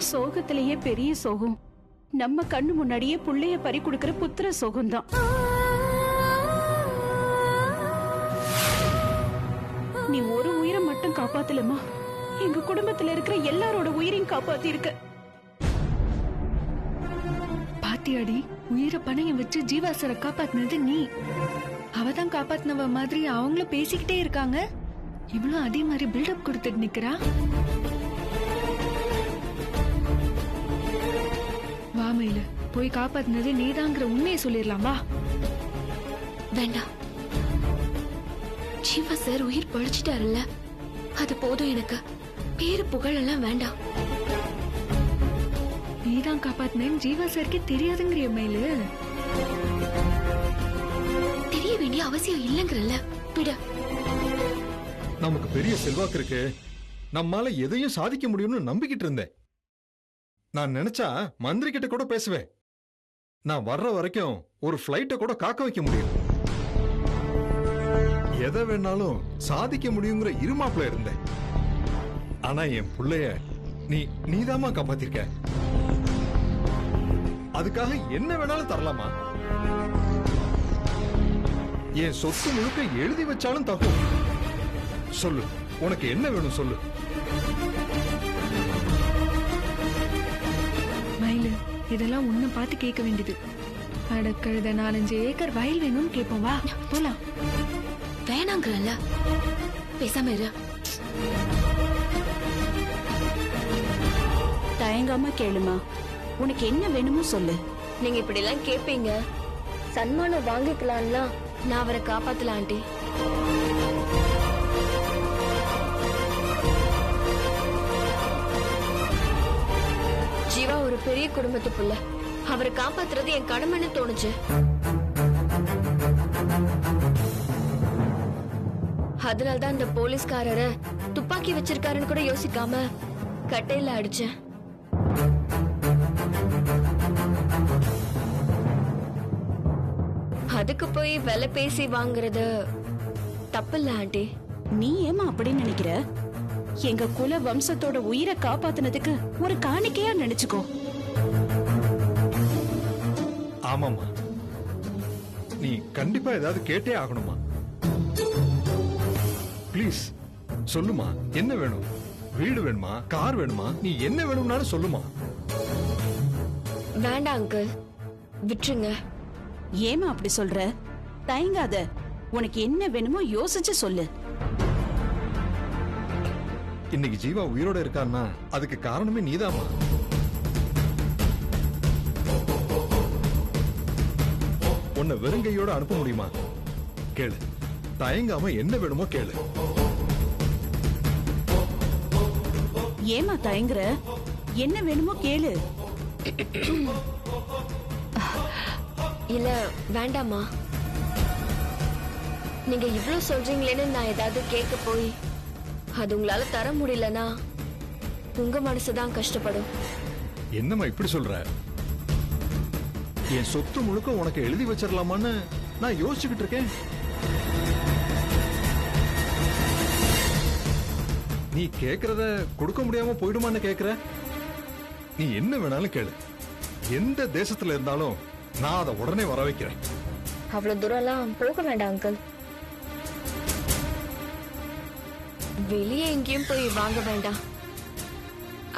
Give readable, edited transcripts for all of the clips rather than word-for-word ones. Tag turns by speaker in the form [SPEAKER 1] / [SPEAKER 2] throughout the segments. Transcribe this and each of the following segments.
[SPEAKER 1] சோகத்திலேயே பெரிய சோகம் நம்ம கண்ணு முன்னாடியே புள்ளைய பறி கொடுக்கிற புத்திர சோகம்தான். நீ ஒரு உயிரை மட்டும் காப்பாத்தலமா, எங்க குடும்பத்துல இருக்கிற எல்லாரோட உயிரையும் காப்பாத்தி இருக்க.
[SPEAKER 2] பாத்தியாடி, உயிரை பணையம் வச்சு ஜீவா சாரை காப்பாத்தினது நீ. அவதான் காப்பாத்தினவ மாதிரி அவங்களும் பேசிக்கிட்டே இருக்காங்க. இவ்வளவு அதே மாதிரி பில்டப் கொடுத்துட்டு நிக்கிறா. வாமையில போய் காப்பாத்தினது நீதாங்கிற உண்மையை சொல்லிடலாம் வா.
[SPEAKER 3] வேண்டாம், ஜீவா சார் உயிர் பழிச்சிட்டாருல்ல, அது போதும் எனக்கு. பேரு புகழெல்லாம் வேண்டாம்.
[SPEAKER 2] நீதான் காப்பாத்தினேன்னு ஜீவா சாருக்கு தெரியாதுங்கிறிய மயிலு.
[SPEAKER 3] தெரிய வேண்டிய அவசியம் இல்லைங்கிறல்ல, விட.
[SPEAKER 4] நமக்கு பெரிய செல்வாக்கு இருக்கு, நம்மால எதையும் சாதிக்க முடியும்னு நம்பிக்கிட்டு இருந்தேன். நான் நினைச்சா மந்திரி கிட்ட கூட பேசுவேன். நான் வர்ற வரைக்கும் ஒரு பிளைட்ட கூட காக்க வைக்க முடியும். எதை வேணாலும் சாதிக்க முடியுங்கிற இருமாப்புல இருந்தேன். ஆனா என் புள்ளைய நீதாமா காப்பாத்திருக்க. அதுக்காக என்ன வேணாலும் தரலாமா? என் சொத்து முழுக்க எழுதி வச்சாலும் தகும். சொல்லு, உனக்கு என்ன வேணும் சொல்லு.
[SPEAKER 2] மயிலு, இதெல்லாம் உன்னை பார்த்து கேட்க வேண்டியது. அடக்கழுத 4-5 ஏக்கர் வயல் வேணும்னு கேட்போம் வா போலாம்.
[SPEAKER 3] வேணாங்கிறல்ல, பேசாம இரு.
[SPEAKER 1] தயங்காம கேளுமா, உனக்கு என்ன வேணுமோ சொல்லு.
[SPEAKER 3] நீங்க இப்படி எல்லாம் கேப்பீங்க, சன்மானம் வாங்கிக்கலாம்ல. நான் அவரை காப்பாத்தலாம் ஆண்டி. ஜீவா ஒரு பெரிய குடும்பத்து புள்ள, அவரை காப்பாத்துறது என் கடமைன்னு தோணுச்சு. அதனால்தான் இந்த போலீஸ்காரரை துப்பாக்கி வச்சிருக்காருன்னு கூட யோசிக்காம கட்டையில அடிச்சேன். அதுக்கு போய் விலை பேசி வாங்குறது தப்பில்ல ஆண்டி.
[SPEAKER 1] நீ ஏமா அப்படி நினைக்கிற? எங்க குல வம்சத்தோட உயிரை காப்பாத்தினதுக்கு ஒரு காணிக்கையா நினைச்சுக்கோ.
[SPEAKER 4] ஆமாமா, நீ கண்டிப்பா ஏதாவது கேட்டே ஆகணுமா? ப்ளீஸ் சொல்லுமா, என்ன வேணும்? வீடு வேணுமா, கார் வேணுமா, நீ என்ன வேணும்னாலும் சொல்லுமா.
[SPEAKER 3] வேண்டாம் அங்கிள், விட்டுருங்க.
[SPEAKER 1] ஏமா அப்படி சொல்ற? தயங்காத, உனக்கு என்ன வேணுமோ யோசிச்சு சொல்லு.
[SPEAKER 4] இன்னைக்கு ஜீவா உயிரோட இருக்கான்னா அதுக்கு காரணமே நீதாமா. உன்னை வெறுங்கையோட அனுப்ப முடியுமா? கேளு, தயங்காம என்ன வேணுமோ கேளு.
[SPEAKER 1] ஏமா தயங்குற? என்ன வேணுமோ கேளு.
[SPEAKER 3] இல்ல வேண்டாமா, நீங்க இவ்வளவு சொல்றீங்களேன்னு நான் ஏதாவது கேட்க போய் அது உங்களால தர முடியலனா உங்க மனசுதான் கஷ்டப்படும்.
[SPEAKER 4] என்னம்மா இப்படி சொல்ற? என் சொத்து முழுக்க உனக்கு எழுதி வச்சிடலாமான்னு நான் யோசிச்சுக்கிட்டு இருக்கேன். நீ கேக்குறத கொடுக்க முடியாம போயிடுமான்னு கேக்குற? நீ என்ன வேணாலும் கேளு, எந்த தேசத்துல இருந்தாலும் நான் அதை உடனே வர வைக்கிறேன்.
[SPEAKER 3] அவ்வளவு தூரம் எல்லாம் போக வேண்டாம் அங்கிள். வெளியே எங்கேயும் போய் வாங்க வேண்டாம்,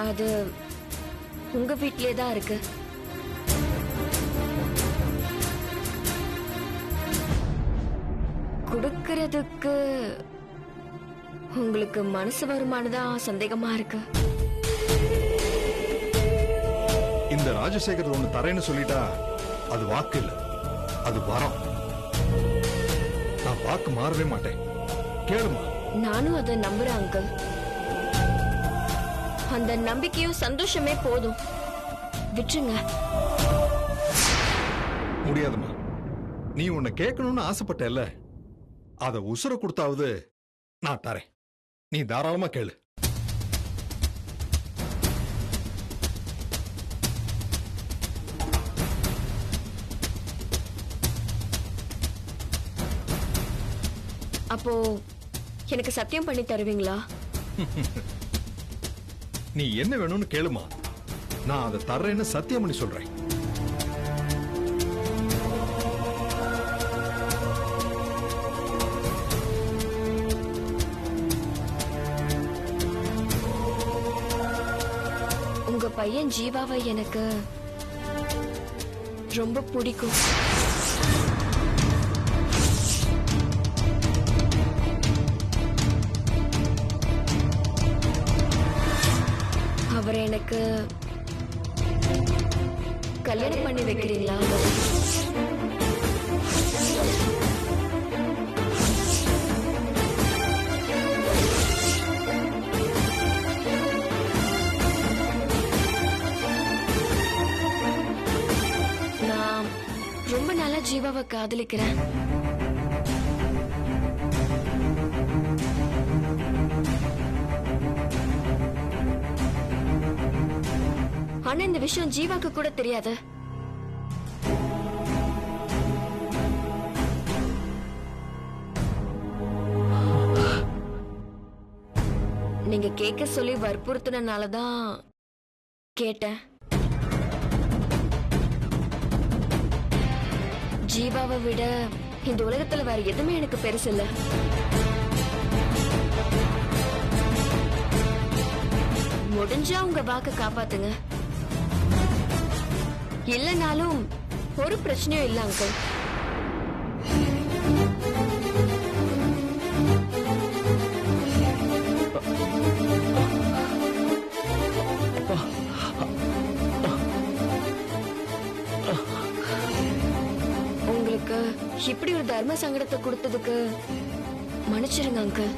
[SPEAKER 3] அது உங்க வீட்லயே தான் இருக்கு. கொடுக்கறதுக்கு உங்களுக்கு மனசு வருமானதான் சந்தேகமா இருக்கு.
[SPEAKER 4] இந்த ராஜசேகர் ஒண்ணு தரேன்னு சொல்லிட்டா அது வாக்கு இல்ல, அது வரம். நான் வாக்கு மாறவே மாட்டேன். கேளுமா.
[SPEAKER 3] நானும் அதை நம்புறேன் அங்கிள். அந்த நம்பிக்கையும் சந்தோஷமே போதும், விட்டுருங்க.
[SPEAKER 4] முடியாதுமா, நீ உன்னை கேட்கணும்னு ஆசைப்பட்டல, அத உசுர கொடுத்தாவது நான் தரேன். நீ தாராளமா கேளு.
[SPEAKER 3] அப்போ எனக்கு சத்தியம் பண்ணி தருவீங்களா?
[SPEAKER 4] நீ என்ன வேணும்னு கேளுமா, நான் அதை தர்றேன்னு சத்தியம் பண்ணி சொல்றேன்.
[SPEAKER 3] உங்க பையன் ஜீவாவை எனக்கு ரொம்ப பிடிக்கும். அவரை எனக்கு கல்யாணம் பண்ணி வைக்கிறீங்களா? நான் ரொம்ப நாளா ஜீவாவை காதலிக்கிறேன். ஆனா இந்த விஷயம் ஜீவாக்கு கூட தெரியாது. நீங்க கேட்க சொல்லி வற்புறுத்தினாலதான் கேட்டேன். ஜீவாவை விட இந்த உலகத்துல வேற எதுவுமே எனக்கு பெருசு இல்ல. முடிஞ்சா உங்க வாக்க காப்பாத்துங்க. இல்லனாலும் ஒரு பிரச்சனையும் இல்ல அங்கிள். உங்களுக்கு இப்படி ஒரு தர்ம சங்கடத்தை கொடுத்ததுக்கு மன்னிச்சிருங்க அங்கிள்.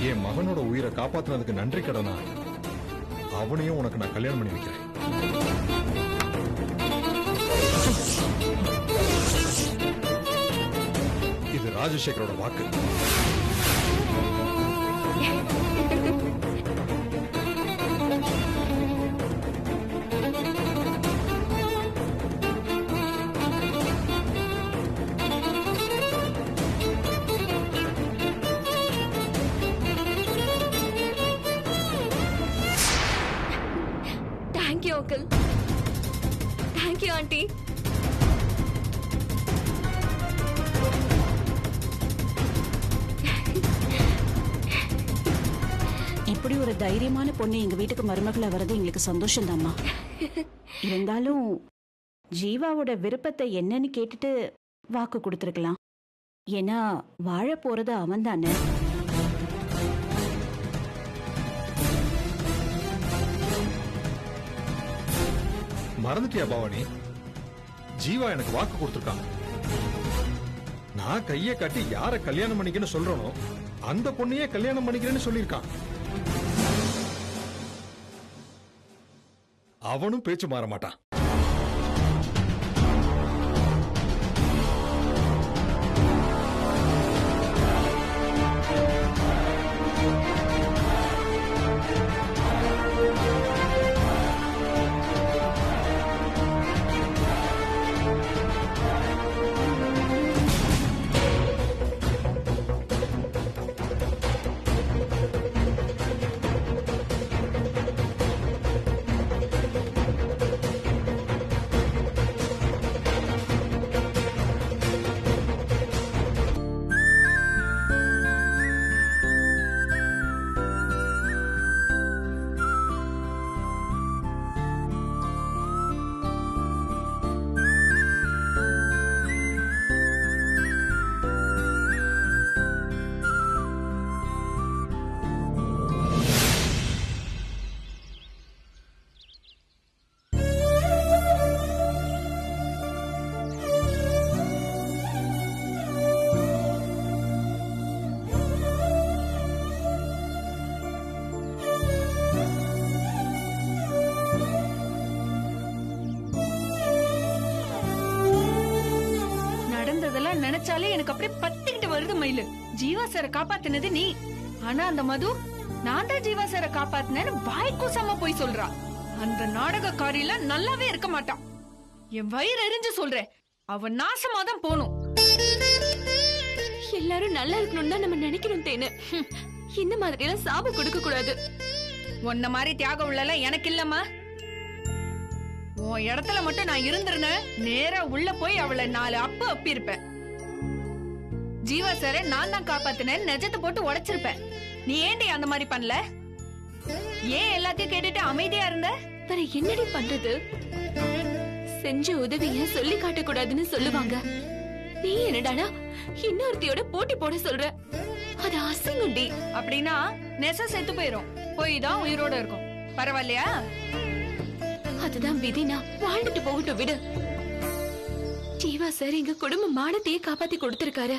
[SPEAKER 4] என் மகனோட உயிரை காப்பாத்துனதுக்கு நன்றி கடனா அவனையும் உனக்கு நான் கல்யாணம் பண்ணி வைக்கிறேன். இது ராஜசேகரோட வாக்கு.
[SPEAKER 3] Thank you, uncle. Thank you, auntie.
[SPEAKER 1] இப்படி ஒரு தைரியமான பொண்ணு எங்க வீட்டுக்கு மருமகளா வர்றது எங்களுக்கு சந்தோஷம் தாம்மா. இருந்தாலும் ஜீவாவோட விருப்பத்தை என்னன்னு கேட்டுட்டு வாக்கு கொடுத்துருக்கலாம். ஏன்னா வாழ போறது அவன் தானே.
[SPEAKER 4] மறந்துட்டியா பவானி? ஜீவா எனக்கு வாக்கு கொடுத்திருக்கான். நான் கையை கட்டி யார கல்யாணம் பண்ணிக்கன்னு சொல்றனோ அந்த பொண்ணையே கல்யாணம் பண்ணிக்கிறேன்னு சொல்லியிருக்கான். அவனும் பேச்சு மாற மாட்டான்.
[SPEAKER 2] நினைச்சாலே எனக்கு அப்படியே பத்திக்கிட்டு வருது மயிலு. ஜீவா சாரை காப்பாத்தினது நீ, ஆனா அந்த மது நான் தான் ஜீவா சாரை காப்பாத்தினேன்னு வாய் கூசாம போய் சொல்றா. அந்த நாடகக்காரியில நல்லாவே இருக்க மாட்டான். என் வயிறு எரிஞ்சு சொல்றேன், அவன் நாசமா தான் போகணும்.
[SPEAKER 3] எல்லாரும் நல்லா இருக்கணும்னு தான் நம்ம நினைக்கிறோம் தேனு. இந்த மாதிரி எல்லாம் சாபம் கொடுக்க கூடாது.
[SPEAKER 2] உன்ன மாதிரி தியாகம் உள்ளல எனக்கு இல்லம்மா. உன் இடத்துல மட்டும் நான் இருந்திருந்தேன், நேரா உள்ள போய் அவளை 4 அப்பு அப்பி இருப்பேன். ஜீவா சாரை நான் தான் காப்பாத்தினேன் நெஜத்தை போட்டு உடைச்சிருப்பேன். நீ ஏண்டி அந்த மாதிரி பண்ணல? ஏன் எல்லாத்தையும் கேட்டுட்டு அமைதியா இருந்த?
[SPEAKER 3] வேற என்னடி பண்றது? செஞ்ச உதவிய சொல்லி காட்ட கூடாதுன்னு சொல்லுவாங்க. நீ என்னடானா இன்னொருத்தியோட போட்டி போட சொல்ற? அது அசிங்கம்டி.
[SPEAKER 2] அப்படின்னா நெச செத்து போயிரும், போய் தான் உயிரோட இருக்கும். பரவாயில்லையா?
[SPEAKER 3] அதுதான் விதினா வாழ்ந்துட்டு போகட்டும், விடு. ஜீவா சார் எங்க குடும்ப மானத்தையே காப்பாத்தி கொடுத்திருக்காரு.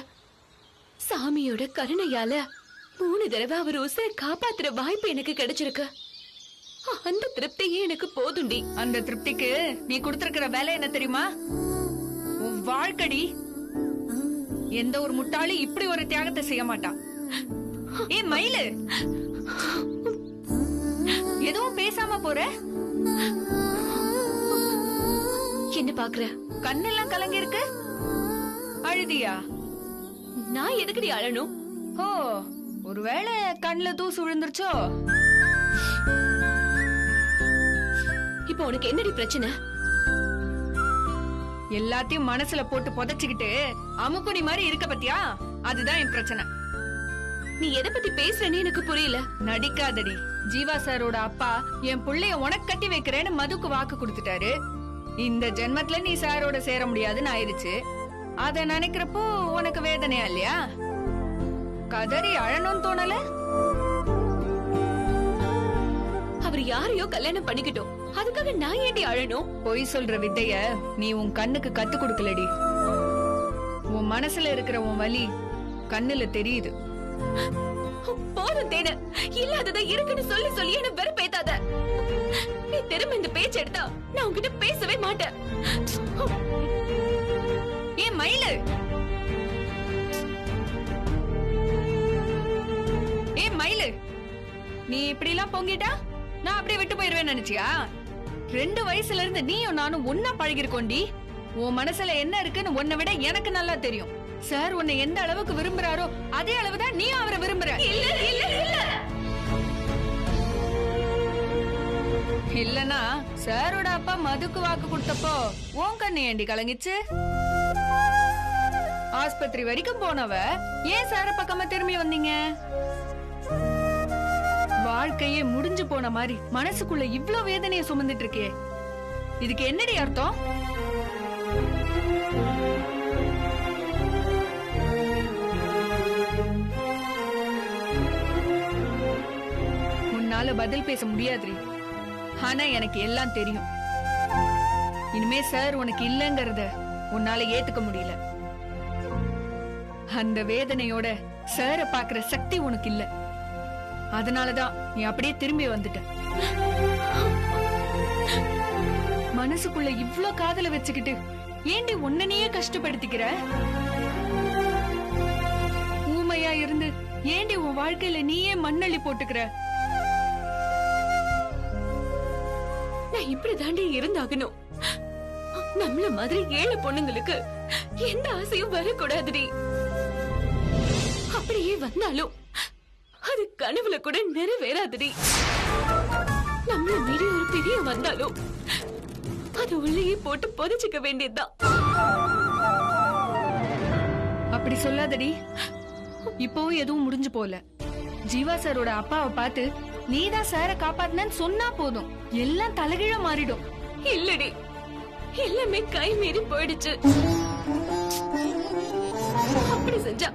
[SPEAKER 3] சாமியோட கருணையால 3 தடவை அவர் உசுரை காப்பாத்துற வாய்ப்பு எனக்கு கிடைச்சிருக்கு. அந்த திருப்தியே எனக்கு போதுண்டி.
[SPEAKER 2] அந்த திருப்திக்கு நீ கொடுத்திருக்கிற வேலை என்ன தெரியுமா? உன் வாழ்க்கடி. எந்த ஒரு முட்டாளி இப்படி ஒரு தியாகத்தை செய்ய மாட்டான். ஏ மயிலு, எதுவும் பேசாம போற?
[SPEAKER 3] என்ன பாக்குற?
[SPEAKER 2] கண்ணெல்லாம் கலங்கி இருக்கு. அழுதியா?
[SPEAKER 3] நான் எதுக்குடி அழணும்?
[SPEAKER 2] ஓ, ஒருவேளை கண்ணுல தூசு விழுந்துருச்சோ?
[SPEAKER 3] இப்போ உனக்கு என்னடி பிரச்சனை?
[SPEAKER 2] எல்லாத்தையும் மனசுல போட்டு புதைச்சுக்கிட்டு அமுக்குனி மாதிரி இருக்க பத்தியா? அதுதான் என் பிரச்சனை.
[SPEAKER 3] நீ எதை பத்தி பேசுறேன்னு எனக்கு புரியல.
[SPEAKER 2] நடிக்காதடி. ஜீவா சாரோட அப்பா என் புள்ளைய உனக்கு கட்டி வைக்கிறேன்னு மதுக்கு வாக்கு கொடுத்துட்டாரு. இந்த ஜென்மத்துல நீ சாரோட சேர முடியாதுன்னு ஆயிருச்சு. அத நினைக்கிறப்போ உனக்கு வேதனையா இல்லையா? கதறி அழணும்னு தோணல?
[SPEAKER 3] அவர் யாரையோ கல்யாணம் பண்ணிக்கிட்டோம், அதுக்காக நான் ஏண்டி அழணும்?
[SPEAKER 2] பொய் சொல்ற வித்தைய நீ உன் கண்ணுக்கு கத்து கொடுக்கலடி. உன் மனசுல இருக்கிற உன் வலி கண்ணுல தெரியுது.
[SPEAKER 3] போதும் தேன, இல்லாதத இருக்குன்னு சொல்லி சொல்லி என்ன வெறுப்பேத்தாத. நீ திரும்ப இந்த பேச்சு எடுத்தா நான் உன்கிட்ட பேசவே மாட்டேன்.
[SPEAKER 2] ஏன் மயிலு? ஏன் மயிலு, நீ இப்படி எல்லாம் பொங்கிட்டா நான் அப்படியே விட்டு போயிருவேன்னு நினைச்சியா? 2 வயசுல இருந்து நீயும் நானும் ஒன்னா பழகிருக்கோண்டி. உன் மனசுல என்ன இருக்குன்னு உன்னை விட எனக்கு நல்லா தெரியும். சார் உன்னை எந்த அளவுக்கு விரும்புறாரோ அதே அளவுதான் நீ அவரை விரும்புற.
[SPEAKER 3] இல்ல இல்ல இல்ல.
[SPEAKER 2] இல்லனா சாரோட அப்பா மதுக்கு வாக்கு கொடுத்தப்போ உன் கண்ணு ஏண்டி கலங்கிச்சு? ஆஸ்பத்திரி வரைக்கும் போனவ ஏன் சார பக்கமா திரும்பி வந்தீங்க? வாழ்க்கையே முடிஞ்சு போன மாதிரி மனசுக்குள்ள இவ்ளோ வேதனைய சுமந்துட்டு இருக்கே, இதுக்கு என்னடி அர்த்தம்? உன்னால பதில் பேச முடியாது, ஆனா எனக்கு எல்லாம் தெரியும். இனிமே சார் உனக்கு இல்லங்கறத உன்னால ஏத்துக்க முடியல. அந்த வேதனையோட சார பாக்குற சக்தி உனக்கு இல்ல. அதனாலதான் நீ அப்படியே திரும்பி வந்துட்ட. மனசுக்குள்ள இவ்ளோ காதல வச்சுக்கிட்டு ஏண்டி உன்னையே கஷ்டப்படுத்திக்கிற? ஊமையா இருந்து ஏண்டி உன் வாழ்க்கையில நீயே மண்ணள்ளி போட்டுக்கிற?
[SPEAKER 3] நான் இப்படி தாண்டி இருந்தாகணும். நம்மள மாதிரி ஏழை பொண்ணுங்களுக்கு எந்த ஆசையும் வரக்கூடாதுடி. அப்படியே வந்தாலும் அது கனவுல கூட நிறைவேறாதுடி. நம்மள மீறி ஒரு பெரிய வந்தாலும் அது உள்ளேயே போட்டு புதைச்சிக்க வேண்டியதுதான்.
[SPEAKER 2] அப்படி சொல்லாதடி. இப்போ எதுவும் முடிஞ்சு போல. ஜீவா சாரோட அப்பாவை பார்த்து நீதான் சார காப்பாத்தினு சொன்னா போதும், எல்லாம் தலைகீழ மாறிடும்.
[SPEAKER 3] இல்லடி, எல்லாமே கை மீறி போயிடுச்சு. அப்படி செஞ்சா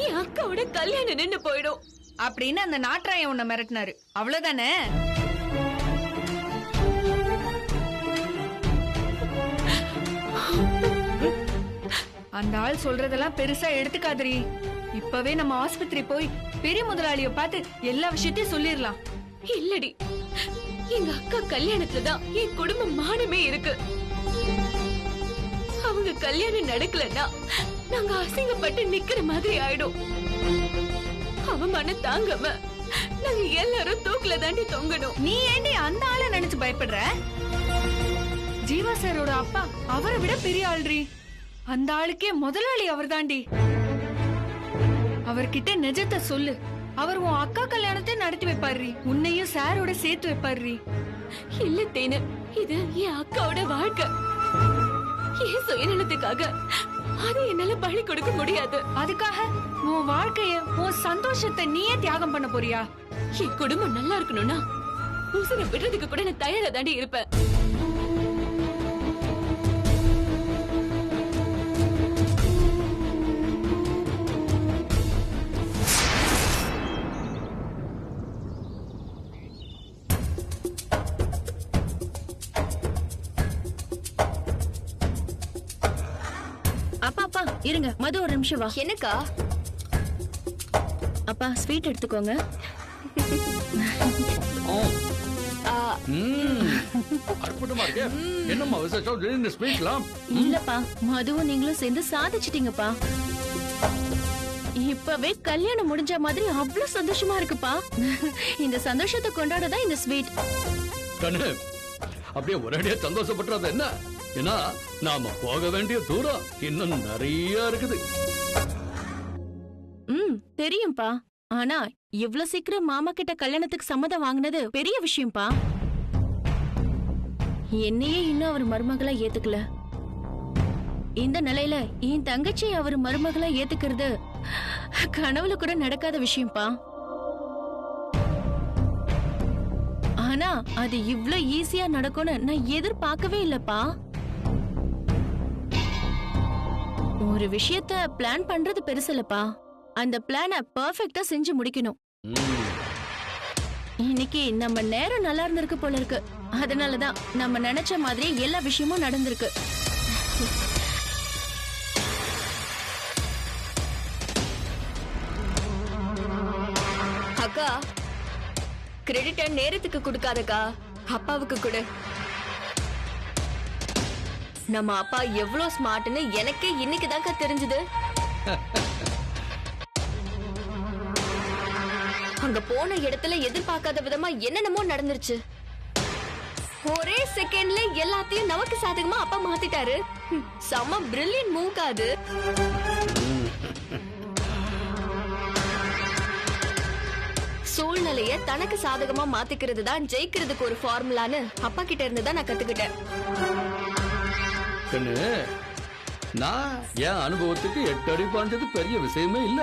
[SPEAKER 3] என் அக்காவோட கல்யாணம் நின்னு போயிடும்
[SPEAKER 2] அப்படின்னு அந்த நாட்டாயன் உன்னை மிரட்டினாரு, அவ்வளவுதானே? அந்த ஆள் சொல்றதெல்லாம் பெருசா எடுத்துக்காதரி. இப்பவே நம்ம ஆஸ்பத்திரி போய் பெரிய முதலாளிய பார்த்து எல்லா விஷயத்தையும் சொல்லிடலாம்.
[SPEAKER 3] இல்லடி, எங்க அக்கா கல்யாணத்துலதான் என் குடும்ப மானமே இருக்கு. அவங்க கல்யாணம் நடக்கலன்னா நாங்க அசிங்கப்பட்டு நிக்கிற மாதிரி ஆயிடும். அவமானம் தாங்காம நாங்க எல்லாரும் தூக்குல தாண்டி தொங்கணும்.
[SPEAKER 2] நீ ஏண்டி அந்த ஆளை நினைச்சு பயப்படுற? ஜீவா சாரோட அப்பா அவரை விட பெரிய ஆள்றி. அந்த ஆளுக்கே முதலாளி அவர் தாண்டி. அவர்கிட்ட நிஜத்தை சொல்லு. அவர் உன் அக்கா கல்யாணத்தை நடத்தி வைப்பாரு. உன்னையும் சாரோட சேர்த்து வைப்பாரு.
[SPEAKER 3] இல்ல தேனு, இது என் அக்காவோட வாழ்க்கை. என் சுயநலத்துக்காக அதை என்னால பலி கொடுக்க முடியாது.
[SPEAKER 2] அதுக்காக உன் வாழ்க்கைய, உன் சந்தோஷத்தை நீயே தியாகம் பண்ண போறியா?
[SPEAKER 3] என் குடும்பம் நல்லா இருக்கணும்னா உசுரை விடுறதுக்கு கூட நான் தயாரா தாண்டி இருப்பேன்.
[SPEAKER 5] அப்பா அப்பா இருங்க, மது ஒரு நிமிஷம் வா.
[SPEAKER 3] என்னக்கா?
[SPEAKER 5] அப்பா ஸ்வீட் எடுத்துக்கோங்க.
[SPEAKER 6] அற்புதமா இருக்கே. என்னம்மா விசேஷம்? திடீர்னு ஸ்வீட்லாம்?
[SPEAKER 5] இல்லப்பா, மதுவும் நீங்களும் சேர்ந்து சாதிச்சிட்டீங்கப்பா. இப்பவே கல்யாணம் முடிஞ்ச மாதிரி அவ்வளவு சந்தோஷமா இருக்குப்பா. இந்த சந்தோஷத்தை கொண்டாடதான் இந்த ஸ்வீட்.
[SPEAKER 6] கண்ணு, அப்படியே ஒரேடியா சந்தோஷப்பட்டுறது என்ன? ஏன்னா நாம போக வேண்டிய தூரம் இன்னும் நிறைய இருக்குது.
[SPEAKER 5] தெரியும்பா. ஆனா இவ்வளவு சீக்கிரம் மாமா கிட்ட கல்யாணத்துக்கு சம்மதம் வாங்கினது பெரிய விஷயம்ப்பா. என்னையே இன்னும் அவர் மருமகளா ஏத்துக்கல. இந்த நிலையில என் தங்கச்சி அவர் மருமகளா ஏத்துக்கிறது கனவுல கூட நடக்காத விஷயம்ப்பா. ஆனா அது இவ்ளோ ஈஸியா நடக்கும்னு நான் எதிர்பார்க்கவே இல்லப்பா. ஒரு விஷயத்த பிளான் பண்றது பெருசுலப்பா, அந்த பிளான பெர்ஃபெக்ட்டா செஞ்சு முடிக்கணும். இன்னைக்கு நம்ம நேரம் நல்லா இருந்திருக்கு போல இருக்கு. அதனாலதான் நம்ம நினைச்ச மாதிரி எல்லா விஷயமும் நடந்திருக்கு.
[SPEAKER 3] அக்கா, கிரெடிட்ட நேரத்துக்கு கொடுக்காதக்கா, அப்பாவுக்கு கொடு. நம்ம அப்பா எவ்வளவு ஸ்மார்ட்னு எனக்கே இன்னைக்கு தான்க்கா தெரிஞ்சது. அங்க போன இடத்துல எதிர்பார்க்காத விதமா என்னென்னமோ நடந்துருச்சு. ஒரே செகண்ட்ல எல்லாத்தையும் நமக்கு சாதகமா அப்பா மாத்திட்டாரு. செம பிரில்லியன்ட் மூவ் அது. சூழ்நிலைய தனக்கு சாதகமா மாத்திக்கிறது தான் ஜெயிக்கிறதுக்கு ஒரு ஃபார்முலான்னு அப்பா கிட்ட இருந்து தான் நான் கத்துக்கிட்டேன்.
[SPEAKER 6] கண்ணு, நான் என் அனுபவத்துக்கு 8 அடி பாஞ்சது பெரிய விஷயமே இல்ல.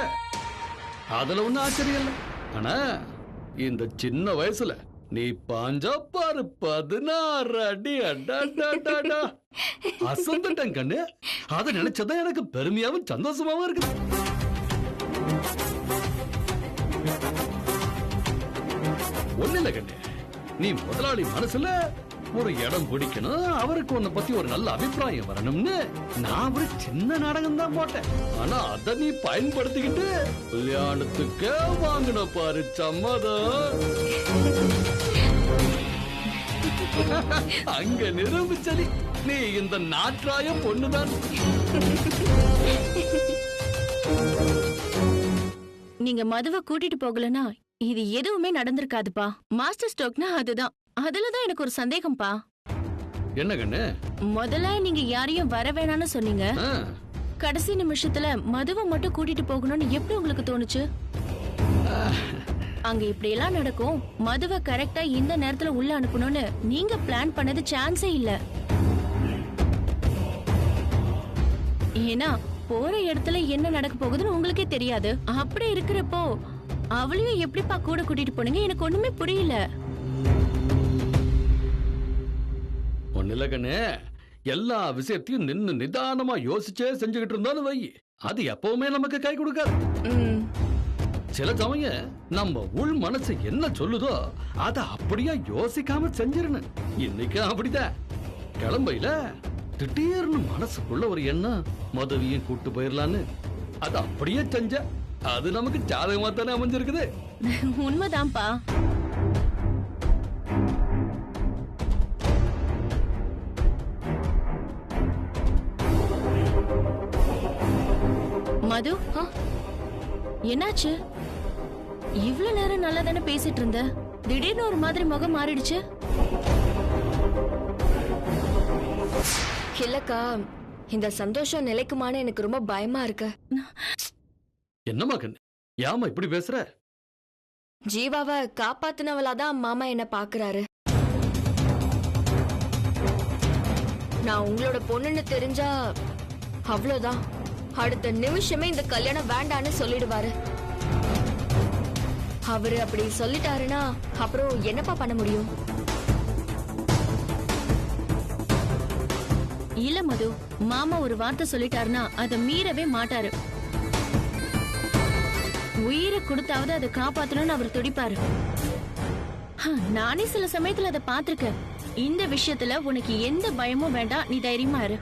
[SPEAKER 6] அதுல ஒண்ணு ஆச்சரியம் இல்ல. ஆனா இந்த சின்ன வயசுல நீ பாஞ்சா பாரு 16 அடி. அடாடாடாடா, அசந்துட்டேன் கண்ணு. அதை நினைச்சதான் எனக்கு பெருமையாவும் சந்தோஷமாவும் இருக்குது. ஒண்ணு இல்ல கண்ணு, நீ முதலாளி மனசுல ஒரு இடம் பிடிக்கணும், அவருக்கு உன்னை பத்தி ஒரு நல்ல அபிப்பிராயம் வரணும்னு நான் ஒரு சின்ன நாடகம் தான் போட்டேன். ஆனா அத நீ பயன்படுத்திக்கிட்டு கல்யாணத்துக்கு வாங்கின பாரு சம்மதம். அங்க நிரூபிச்சதி நீ இந்த நாற்றாய பொண்ணுதான்.
[SPEAKER 5] நீங்க மதுவை கூட்டிட்டு போகலனா இது எதுவுமே நடந்திருக்காதுப்பா. மாஸ்டர் ஸ்ட்ரோக்னா அதுதான். அதுலதான் எனக்கு ஒரு சந்தேகம்ப்பா.
[SPEAKER 6] என்ன கண்ணு?
[SPEAKER 5] முதல்ல நீங்க யாரையும் வர வேணாம்னு சொன்னீங்க. கடைசி நிமிஷத்துல மதுவை மட்டும் கூட்டிட்டு போகணும்னு எப்படி உங்களுக்கு தோணுச்சு? அங்க இப்படி எல்லாம் நடக்கும், மதுவை கரெக்டா இந்த நேரத்துல உள்ள அனுப்பணும்னு நீங்க பிளான் பண்ணது சான்ஸே இல்ல. ஏன்னா போற இடத்துல என்ன நடக்க போகுதுன்னு உங்களுக்கே தெரியாது. அப்படி இருக்கிறப்போ அவளையும் எப்படிப்பா கூட கூட்டிட்டு போனீங்க? எனக்கு ஒண்ணுமே புரியல.
[SPEAKER 6] ஒண்ணுல கண்ணு, எல்லா விஷயத்தையும் நின்னு நிதானமா யோசிச்சே செஞ்சுக்கிட்டு இருந்தாலும் வை, அது எப்பவுமே நமக்கு கை கொடுக்காது. சில சமயம் நம்ம உள் மனசு என்ன சொல்லுதோ அத அப்படியே யோசிக்காம செஞ்சிருணும். இன்னைக்கு அப்படிதான். கிளம்பையில திடீர்னு மனசுக்குள்ள ஒரு எண்ணம், மதுவையும் கூட்டு போயிடலான்னு. அது அப்படியே செஞ்ச, அது நமக்கு ஜாதகமா தானே அமைஞ்சிருக்குது.
[SPEAKER 5] உண்மைதான்ப்பா. மது என்னாச்சு? இவ்ளோ நேரம் நல்லா தானே பேசிட்டு இருந்த, திடீர்னு ஒரு மாதிரி முகம் மாறிடுச்சு.
[SPEAKER 3] இல்லக்கா, இந்த சந்தோஷம் நிலைக்குமான்னு எனக்கு ரொம்ப பயமா இருக்கு.
[SPEAKER 6] என்னம்மா கண்ணு, ஏமா இப்படி பேசுற?
[SPEAKER 3] ஜீவாவை காப்பாத்தினவளாதான் மாமா என்ன பாக்குறாரு. நான் உங்களோட பொண்ணுன்னு தெரிஞ்சா அவ்வளவுதான், அடுத்த நிமிஷமே இந்த கல்யாணம் வேண்டான்னு சொல்லிடுவாரு. அவரு அப்படி சொல்லிட்டாருன்னா அப்புறம் என்னப்பா பண்ண முடியும்?
[SPEAKER 5] இல்ல மது, மாமா ஒரு வார்த்தை சொல்லிட்டாருன்னா அதை மீறவே மாட்டாரு. உயிரை கொடுத்தாவது அதை காப்பாத்தணும்னு அவர் துடிப்பாரு. நானே சில சமயத்துல அதை பாத்திருக்கேன். இந்த விஷயத்துல உனக்கு எந்த பயமும் வேண்டாம், நீ தைரியமா இரு.